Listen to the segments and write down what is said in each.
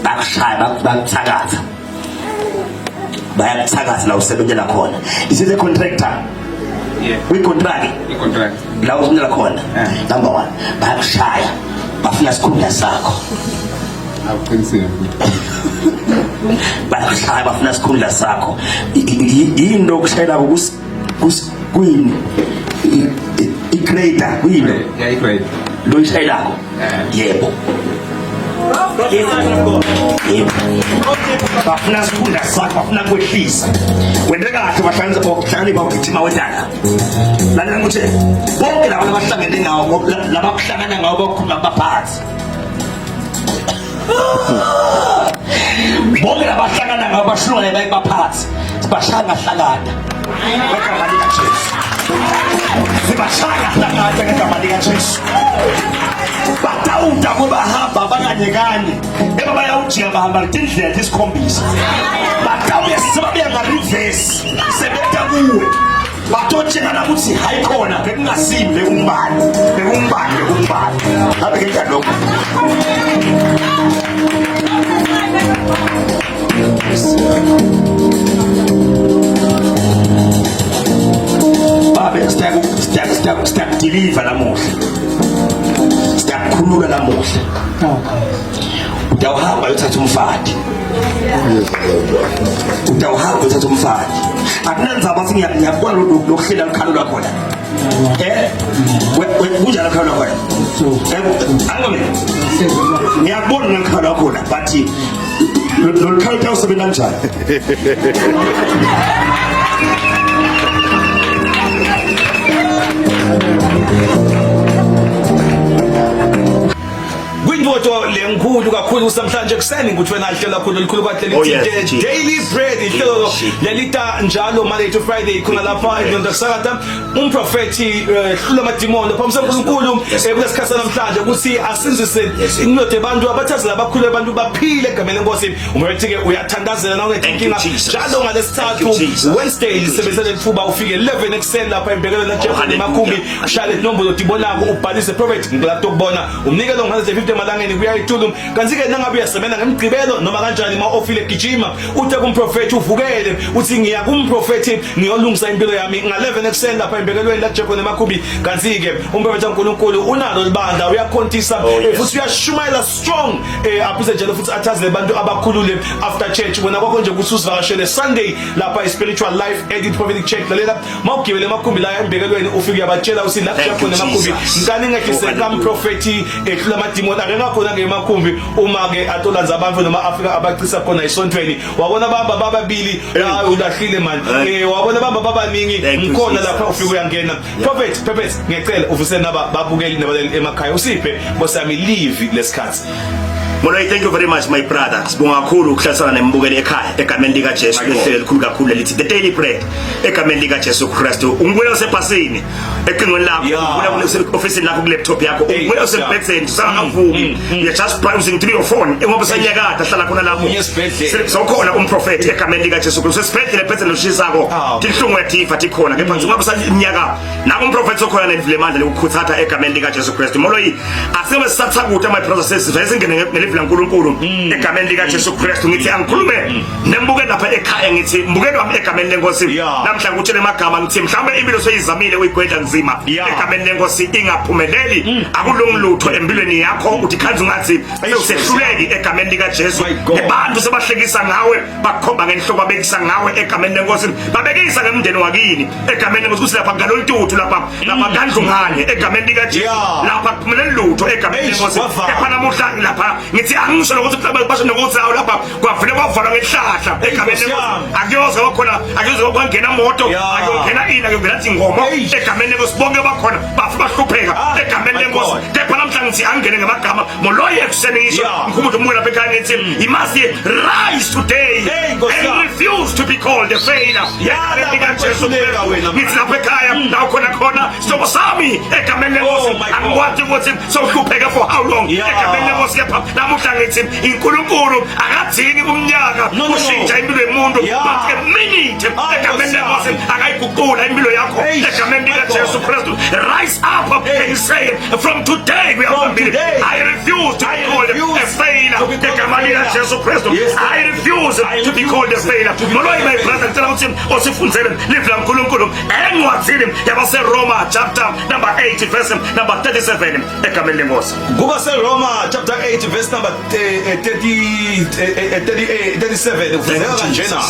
bakushaya bakuthakatha bayakuthakatha la usebenzela khona. This is a contractor. Contract la usebenzela khona. Number 1 bayakushaya bafuna isikhundla sakho. Bayakushaya bafuna isikhundla sakho. Yini lokushayela kuyini i-creator kuyini lo ishayelako yebo bafuna isikhundla sakho bafuna kwehlisa wena kahle bahlangane bagijima wedala lalela ukuthi bonke laba abahlangene ngawo laba kuhlangana ngawo bakhuluma baphansi bonke laba abahlangana ngawo bashulwa bayibaphansi sibashanga hlangana ngegama lika Jesu sibashanga hlangana ngegama lika Jesu batawuda kubahamba banganyekani eba bayawujika bahamba ngindlela isikhombisa batawuye sibabuya nga-reverse sebeta kuwe batotshela ukuthi hayi khona bekungasimi bekumbani abe kenjani lokho babe siyakudiliva namuhla siyakukhulula namuhla utawuhamba uyothatha umfati akunanzaba ukuthi ngiyakubona lokuhlela lukhalo lwakhona kunjani lukhalo lwakhona angome ngiyakubona lukhalo lwakhona but lolukhalo kuyawusebenza kanjani Kwinvoto lenkulu kakhulu kusamhlanje kuseni ukuthi wena hlela kakhulu likhulu kwahle lithi Daily Bread ihlelo lelita njalo Monday to Friday khona lapha eNdondakusakata umprofeti hlula amadimoni phomsa uNkulunkulu kulesikhathi namhlanje ukuthi asinzise inothe abantu abathazela abakhulu abantu baphile egameni lenkosi umethi ke uyathandazela nawe inkinga njalo ngalesithathu Wednesday lisebenzele ifuba ufike 11 ekuseni lapha embekelo la Jeff Makumbi shale inombolo tibonako ubhalise prophet ngilapho ukubona umnikelo ngaze 50 malangeni kuyayithuluma kanzike nangabe uyasebenza ngemgcibelo noma kanjani ma ofile gijima uthe kumprofeti uvukele uthi ngiya kumprofeti ngiyolungisa impilo yami nga11 ekuseni lapha embekelweni la Jeff Makumbi kanzike umprofeti kaNkulunkulu unalo libanda uyakhontisa futhi uyashumayela strong aphise njalo futhi athazile abantu abakhulule after church wena kwakho nje ukuthi usivakashele Sunday lapha spiritual life edit prophetic check lalela mawugibele Makumbi la embekelweni ufike yabatshela uthi la Jeff Makumbi ngani ngehlise kamprofeti ehlula amadimoni akengakhona ngemakhumbi uma ke atolanza abantu noma Africa abacisa khona isontweni wabona baba babili ulahlile manje wabona baba baningi ngikhona lapha ufike uyangena prophet ngicela uvuse naba babukeli nabaleli emakhaya usiphe bosami leave lesikhathi Molay, thank you very much my brother. Sibonga kakhulu ukuhlasana nembukeli ekhaya egameni lika Jesu lehlelo likhulu kakhulu lithi The Daily Bread egameni lika Jesu Kristu. Ungibona usebhasini eqingweni lakho, ungibona office lakho ku laptop yakho, ungibona usebhedeni usangavumi. You just browsing through your phone. Engoba sanyakada hlala khona lapho. Sokhona umprofeti egameni lika Jesu Kristu. Sesibhedlela phezulu ushisako. Tinhlungu yethifa tikhona kepha ngoba sanyaka naku umprofeti sokhona nedivile mandla lokukhuthatha egameni lika Jesu Kristu. Molay, asebe sisathakuta my brothers sisters ngene uNkulunkulu egameni lika Jesu Kristu ngithi angikhulume nembuke lapha ekhaya ngithi mbukelo wami egameni lenkosi namhla ngutshele emagama ngithi mhlawumbe impilo soyizamile uyigwedla nzima egameni lenkosi ingaphumeleli akulungilutho empilweni yakho uthi khanzi ungathi usehluleki egameni lika Jesu abantu sebahlekisa ngawe bakhomba ngenhloko babekisa ngawe egameni lenkosi babekisa ngemndeni wakini egameni lenkosi kuthi lapha ngalolututhu lapha kandlungane egameni lika Jesu lapha kuphumeleli lutho egameni lenkosi kepha namuhla lapha ngithi angisho ukuthi basho nokuthi awu lapha kwavele kwavala ngehlahla egameni lenkosi akuyoze kwangena moto akuyongena ini akuyongena ingoma egameni lenkosi bonke bakhona bahlupheka egameni lenkosi kepha namhla ngithi angene ngamagama moloye ekuseni ngisho ngikhumbuza umuntu lapha ekhaya ngithi he must rise today and refuse to be called a failure ngithi lapha ekhaya la khona sobo sami egameni lenkosi angikwazi ukuthi sohlupheka for how long egameni lenkosi kepha namuhla ngithi iNkulunkulu akadingi umnyaka ushintsha impilo yomuntu but a minute egameni lenkosi akayiguqula impilo yakho egameni lika Jesu Kristu. Rise up and say from today we are I refuse to be called a failure Jesu Kristu. I refuse to be called a failure. Moloi my brother ngicela ukuthi osifundzele live la uNkulunkulu encwadzini yabaseRoma chapter number 8 verse number 37 egameni lenkosi. Kuba seRoma chapter 8 verse number 37 ufundeka kanjena.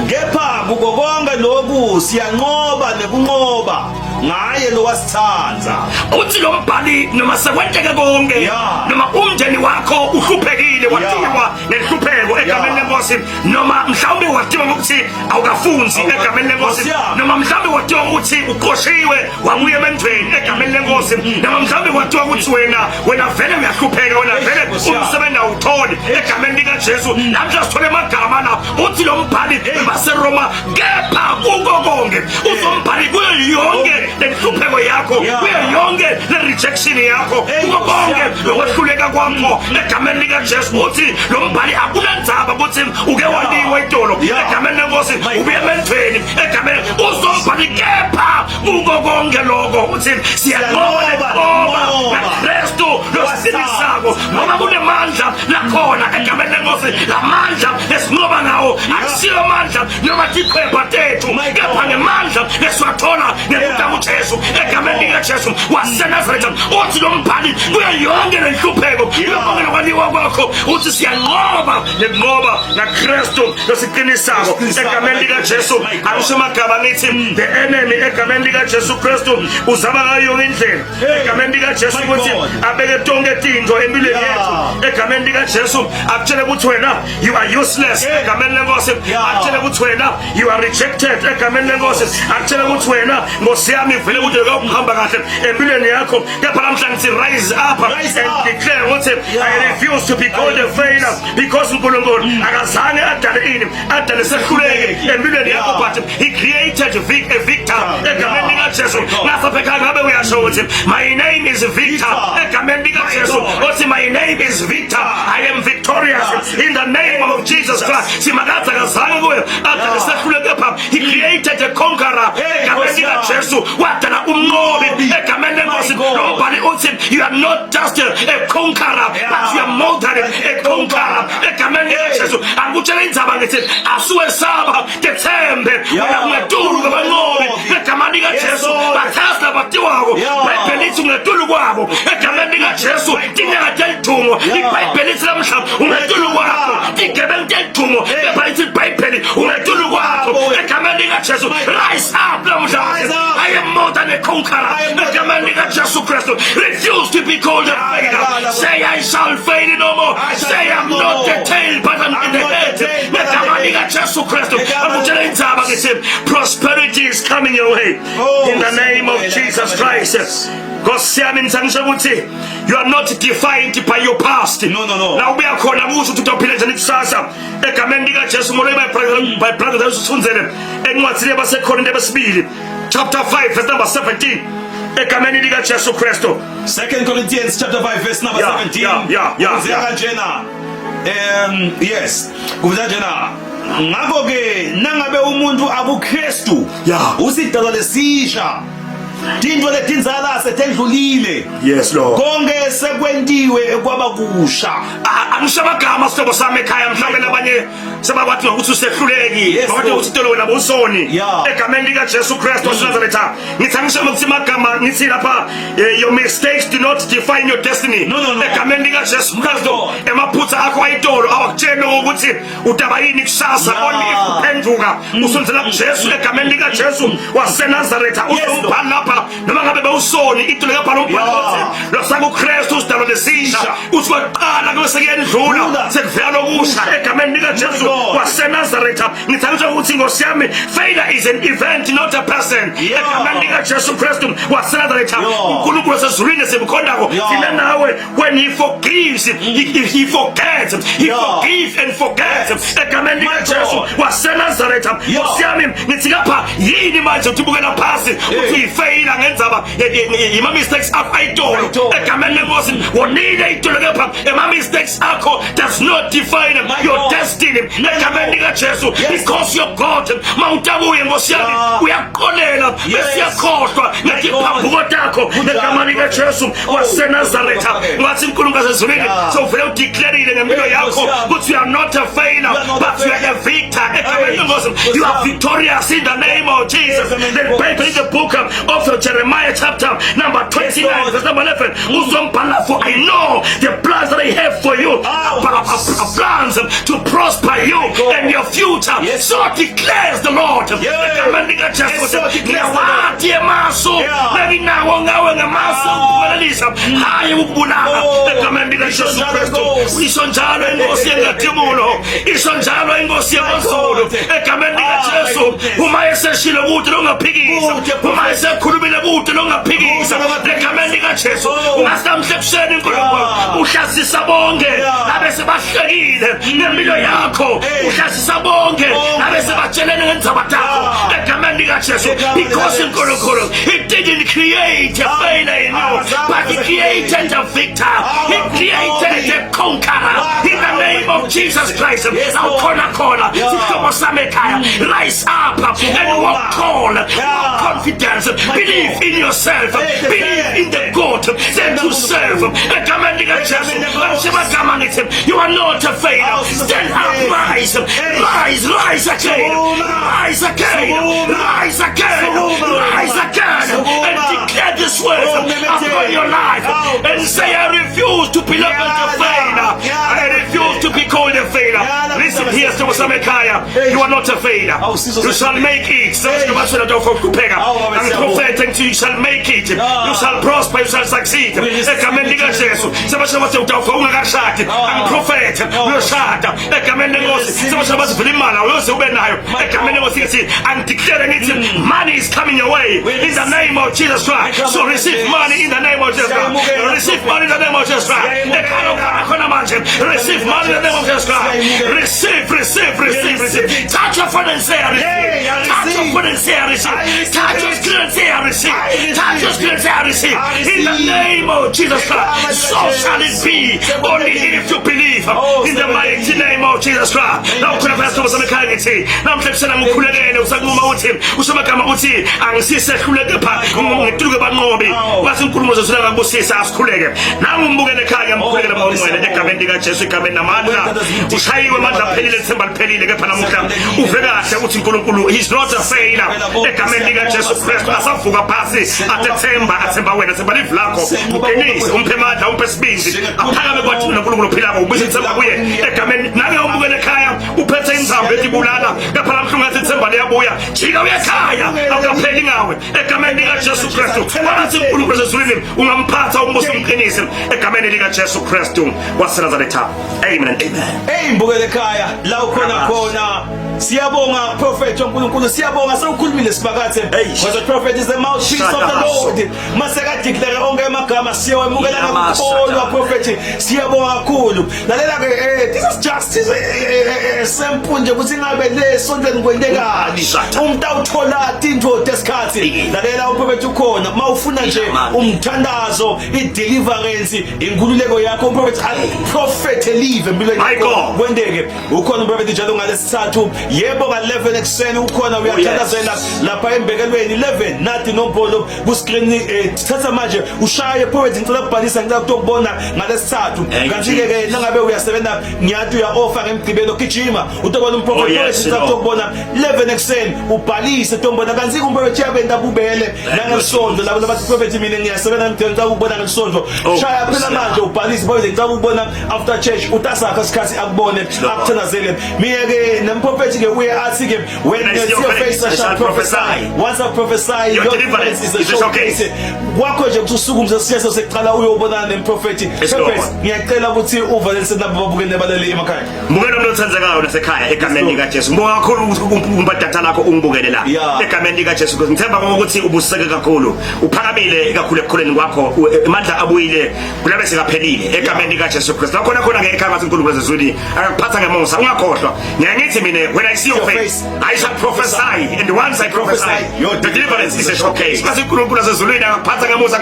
Kepha kuko konke lokhu siyanqoba nekunqoba ngaye lo wasithanza. Uthi lo mbhali noma sekwenteke konke noma umndeni wakho uhluphekile wadiwa nenhlupheko egameni lenkosi noma mhlawumbe wadiwa ngokuthi awukafunzi egameni lenkosi noma mhlawumbe wadiwa ukuthi uqoshiwe wamuye emendweni egameni lenkosi noma mhlawumbe wadiwa ukuthi wena vele uyahlupheka wena vele umsebenzi awutholi egameni lika Jesu namhla sithole amagama la uthi lo mbhali baseRoma kepha kuko konke uzombhali kuyo yonke lenhlupheko yakho kuyo yonke le rejection yakho kuko konke lokwehluleka kwakho egameni lika Jesu uthi lo mbhali akunandzaba ukuthi uke waliwe itolo egameni lenkosi ubuye emendweni egameni uzombhali kepha kuko konke lokho uthi siyanqoba Kristu losinisako ngoba kunemandla lakhona egameni lenkosi lamandla esinqoba ngawo akusiyo amandla noma tikhwepha tethu kepha ngemandla esiwathola ngekuta kuJesu egameni lika Jesu waseNazaretha uthi lo mbhali kuyo yonke lenhlupheko yonke lokwaliwa kwakho uthi siyanqoba nenqoba naKristu losiqinisako egameni lika Jesu akusho amagama nithi the enemy egameni lika Jesu Kristu uzama ngayo indlela egameni lika Jesu ukuthi abeke tonke tinto empilweni yethu egameni lika Jesu akutshele ukuthi wena you are useless egameni lenkosi akutshele ukuthi wena you are rejected egameni lenkosi akutshele ukuthi wena Nkosi yami vele ukuthi ukuhamba kahle empilweni yakho kepha namhlanje sithi rise up and declare ukuthi I refuse to be called a failure because uNkulunkulu akazange adale sehluleke empilweni yakho but he created a victor egameni lika Jesu nasapheka ngabe uyasho ukuthi my name is Victor egameni lika Jesu uthi my name is Victor I am victorious in the name of Jesus Christ simakatha kazange kuyo adale sehluleke pha he created a conqueror egameni lika Jesu wadala umnqobi egameni lenkosi lombhali uthi you are not just a conqueror but you are more than a conqueror egameni lika Jesu angutshela indzaba ngithi asuwesaba tethembe wena ungetulu kwabanqobi egameni lika Jesu bathasta batiwako bayibhelithi ungetulu kwabo egameni lika Jesu tinyanga telithungo ibhayibhelithi lamhla ungetulu kwabo tigebengu telithungo ebhalithi ibhayibheli ungetulu kwabo egameni lika Jesu rise up lamhla I am more than a conqueror egameni lika Jesu Kristu refuse to be called a failure say I shall fail no more say I'm not the tail but I'm in the head egameni lika Jesu Kristu angutshela indzaba ngithi prosperity is coming your way in the name of Jesus Christ. Nkosi yami ngisho ukuthi you are not defined by your past. No. Na ubuya khona kusho ukuthi utophila njani kusasa egameni lika Jesu ngolo by brother usifundzele encwadzini yabaseKorinte besibili chapter 5 verse number 17 egameni lika Jesu Kristu. 2 Corinthians chapter 5 verse number 17 kanjena yes kuvuza njena ngakho ke nangabe umuntu akuKristu usidala lesisha tinto letinzala setendlulile yes Lord konke sekwentiwe ekwaba kusha angishamagama sihlobo sami ekhaya mhlawumbe labanye sebakwathi ukuthi usehluleki bathi ukuthi tolo wena bosoni egameni lika Jesu Kristu waseNazaretha ngithi angishama ukuthi magama ngithi lapha your mistakes do not define your destiny egameni lika Jesu Kristu emaphutha akho ayitolo awakutshela ukuthi utaba yini kusasa only if uphenduka usonzela kuJesu egameni lika Jesu waseNazaretha uzombhala lapha noma ngabe bewusoni itolo lapha losaka uKristu sidalo lesisha uthi waqala kwesekuyendlula sekuvela lokusha egameni lika Jesu waseNazaretha ngithanda ukuthi Nkosi yami failure is an event not a person egameni lika Jesu Kristu waseNazaretha uNkulunkulu wasezulwini simkhondako thina nawe when he forgives he forgets and forgets egameni lika Jesu waseNazaretha Nkosi yami ngithi lapha yini manje utibukela phasi uthi failure ngenzaba ima mistakes akho ayitolo egameni lenkosi wonile itolo lapha ema mistakes akho does not define your destiny egameni lika Jesu because your God mawutabuye Nkosi yami uyaqolela bese yakhohlwa ngekiphambuko takho egameni lika Jesu waseNazaretha ngathi uNkulunkulu wasezulwini so vele udeclareile ngempilo yakho yakho ukuthi you are not a failure but you are a victor. You are victorious in the name of Jesus. Then Bible in the book of Jeremiah chapter number 29 verse number 11, for I know the plans that I have for you are plans to prosper you and your future. So declares the Lord. Because He didn't create a failure in you, but He created a victor. He created a conqueror. In the name of Jesus Christ, now corner, rise up and walk tall, walk confidence, believe in yourself, believe in the God that you serve. You are not a failure. Stand up, rise again, rise again, and declare this word upon your life, and say, I refuse to be labeled a failure. I refuse to be called a failure. Listen here, you are not a failure. You shall make it. I'm prophetic to you, shall make it. You shall prosper, you shall succeed. I'm prophet. I'm declaring it. Money is coming your way in the name of Jesus Christ. So receive money in the name of Jesus Christ. Receive money in the name of Jesus Christ. Receive money in the name of Jesus Christ. Receive. Touch your friend and say I receive. Touch your friend and say I receive. Touch your screen and say I receive. Touch your screen and say I receive. In the name of Jesus Christ. So shall it be. Only if you believe in the mighty name of Jesus Christ. Now kuna pastor wasamekhaliti. Now mhlebisana mkhulekele usakuma uthi usomagama uthi angisise khuleke pha ngituluke banqobi. Wathi inkulumo zosula ngabusisa asikhuleke. Nangu umbukele ekhaya mkhulekele bawumwele egameni lika Jesu egameni namandla. Ushayiwe amandla aphelile ithemba liphelile kepha namuhla uve kahle ukuthi uNkulunkulu he's not a failure. Egameni lika Jesu Kristu asavuka phasi athemba wena themba live lakho uqinise umphe amandla umphe sibindi aphakame kwathi uNkulunkulu uphilako ubise ithemba kuye egameni nange umbukele ekhaya uphethe inzambo etibulala kepha namhlungathi ithemba liyabuya jika uyekhaya awukapheli ngawe egameni lika Jesu Kristu wathi uNkulunkulu ezulwini ungamphatha umbuso umqinise egameni lika Jesu Kristu waseNazaretha. Amen and amen. Hey mbukele ekhaya la ukhona siyabonga prophet uNkulunkulu siyabonga sewukhulumile sibakathe because the prophet is the mouthpiece of the Lord. Maseka declare onke amagama siyawemukela ngokholwa prophet siyabonga kakhulu. Lalela ke this is just simple nje ukuthi ngabe le sontweni kwendekani umuntu awuthola into tesikhathi. Lalela uprophet ukhona mawufuna nje umthandazo i-deliverance inkululeko yakho prophet live empilweni yakho kwendeke ukhona prophet njalo ngalesithathu yebo ka11 ekseni ukhona uyathandazela lapha embekelweni 11 nathi nombolo ku screen thatha manje ushaye prophet ngicela ukubhalisa ngicela ukubona ngalesithathu kanti ke nangabe uyasebenza ngiyathi uya offer ngemgcibelo gijima utobona umprophet ngicela ukubona 11 ekseni ubhalise tombona kanti umprophet yabenda bubele nangesonto labo bathi prophet mina ngiyasebenza ngicela ukubona ngesonto shaya phela manje ubhalise prophet ngicela ukubona after church utasakha isikhathi akubone akuthandazele mina ke nemprophet ke uye athi ke when you see your face I shall prophesy. Once I prophesy your deliverance is a showcase. Kwakho nje kusukumza siyaso sekuqala uyobonana nemprophet. Ngiyacela ukuthi uvalise nabo babukene balele emakhaya. Mbukela umuntu othandzakayo nasekhaya egameni lika Jesu. Mbonga kakhulu umbatata lakho ungibukele la. Egameni lika Jesu ngithemba ukuthi ubuseke kakhulu. Uphakamile kakhulu ekukholeni kwakho amandla abuyile kulabe sekaphelile egameni lika Jesu Kristu. Khona ngekhaya ngathi uNkulunkulu ezulwini akuphatha ngemusa ungakhohlwa. Ngiyangithi mina when I see your face I shall prophesy and once I prophesy your deliverance is a showcase. Ngathi uNkulunkulu ezulwini akuphatha ngemusa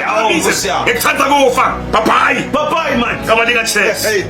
ngikuthanda kufa. Bye bye man. Kama lika Jesu.